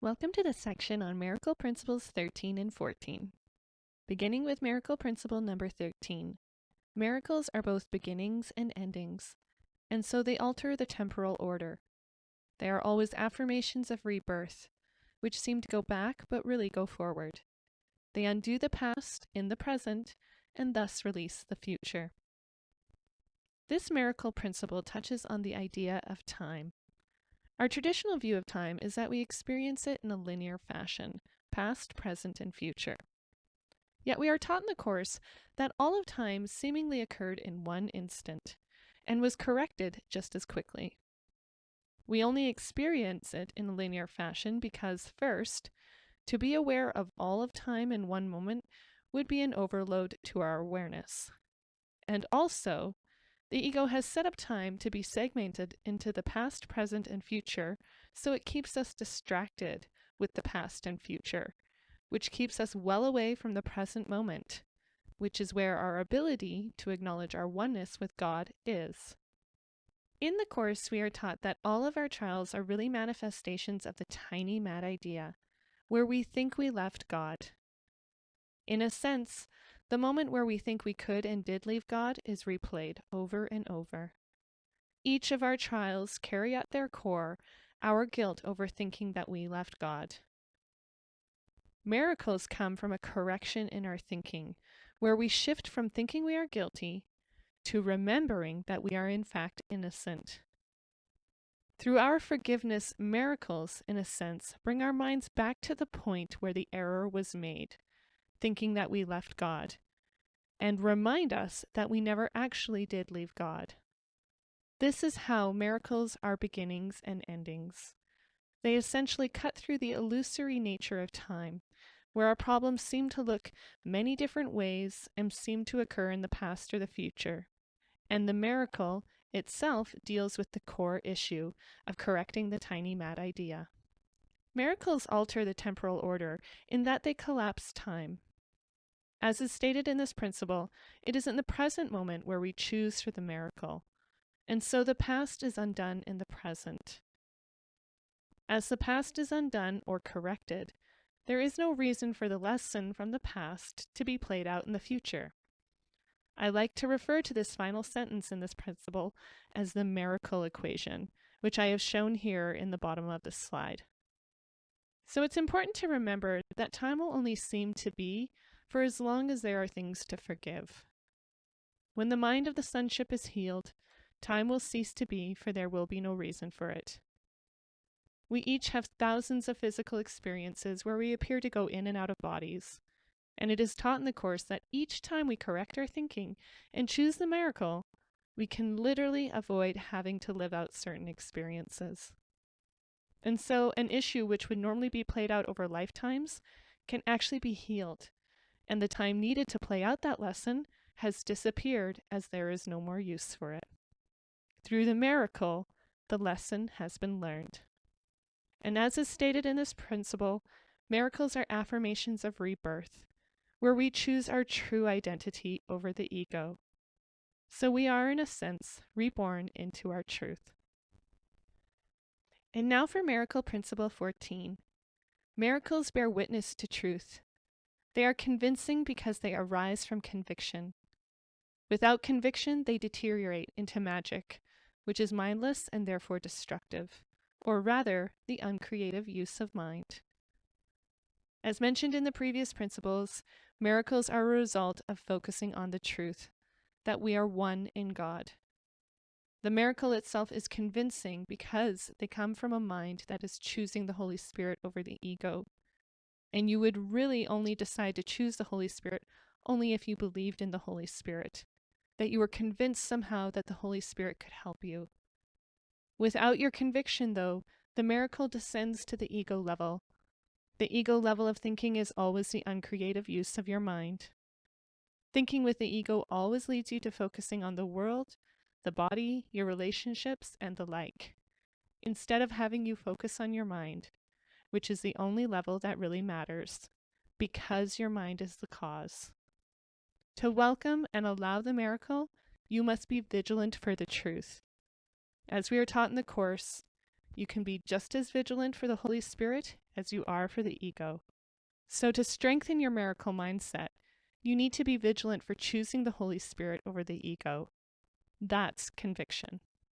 Welcome to the section on Miracle Principles 13 and 14. Beginning with Miracle Principle number 13. Miracles are both beginnings and endings, and so they alter the temporal order. They are always affirmations of rebirth, which seem to go back but really go forward. They undo the past in the present, and thus release the future. This miracle principle touches on the idea of time. Our traditional view of time is that we experience it in a linear fashion, past, present, and future. Yet we are taught in the Course that all of time seemingly occurred in one instant, and was corrected just as quickly. We only experience it in a linear fashion because, first, to be aware of all of time in one moment would be an overload to our awareness. And also, the ego has set up time to be segmented into the past, present, and future, so it keeps us distracted with the past and future, which keeps us well away from the present moment, which is where our ability to acknowledge our oneness with God is. In the Course, we are taught that all of our trials are really manifestations of the tiny mad idea, where we think we left God. In a sense, the moment where we think we could and did leave God is replayed over and over. Each of our trials carry at their core our guilt over thinking that we left God. Miracles come from a correction in our thinking, where we shift from thinking we are guilty to remembering that we are in fact innocent. Through our forgiveness, miracles, in a sense, bring our minds back to the point where the error was made, thinking that we left God, and remind us that we never actually did leave God. This is how miracles are beginnings and endings. They essentially cut through the illusory nature of time, where our problems seem to look many different ways and seem to occur in the past or the future. And the miracle itself deals with the core issue of correcting the tiny mad idea. Miracles alter the temporal order in that they collapse time. As is stated in this principle, it is in the present moment where we choose for the miracle, and so the past is undone in the present. As the past is undone or corrected, there is no reason for the lesson from the past to be played out in the future. I like to refer to this final sentence in this principle as the miracle equation, which I have shown here in the bottom of this slide. So it's important to remember that time will only seem to be for as long as there are things to forgive. When the mind of the sonship is healed, time will cease to be, for there will be no reason for it. We each have thousands of physical experiences where we appear to go in and out of bodies, and it is taught in the Course that each time we correct our thinking and choose the miracle, we can literally avoid having to live out certain experiences. And so an issue which would normally be played out over lifetimes can actually be healed, and the time needed to play out that lesson has disappeared as there is no more use for it. Through the miracle, the lesson has been learned. And as is stated in this principle, miracles are affirmations of rebirth, where we choose our true identity over the ego. So we are, in a sense, reborn into our truth. And now for Miracle Principle 14. Miracles bear witness to truth. They are convincing because they arise from conviction. Without conviction, they deteriorate into magic, which is mindless and therefore destructive, or rather, the uncreative use of mind. As mentioned in the previous principles, miracles are a result of focusing on the truth, that we are one in God. The miracle itself is convincing because they come from a mind that is choosing the Holy Spirit over the ego. And you would really only decide to choose the Holy Spirit only if you believed in the Holy Spirit, that you were convinced somehow that the Holy Spirit could help you. Without your conviction, though, the miracle descends to the ego level. The ego level of thinking is always the uncreative use of your mind. Thinking with the ego always leads you to focusing on the world, the body, your relationships, and the like, instead of having you focus on your mind, which is the only level that really matters, because your mind is the cause. To welcome and allow the miracle, you must be vigilant for the truth. As we are taught in the Course, you can be just as vigilant for the Holy Spirit as you are for the ego. So to strengthen your miracle mindset, you need to be vigilant for choosing the Holy Spirit over the ego. That's conviction.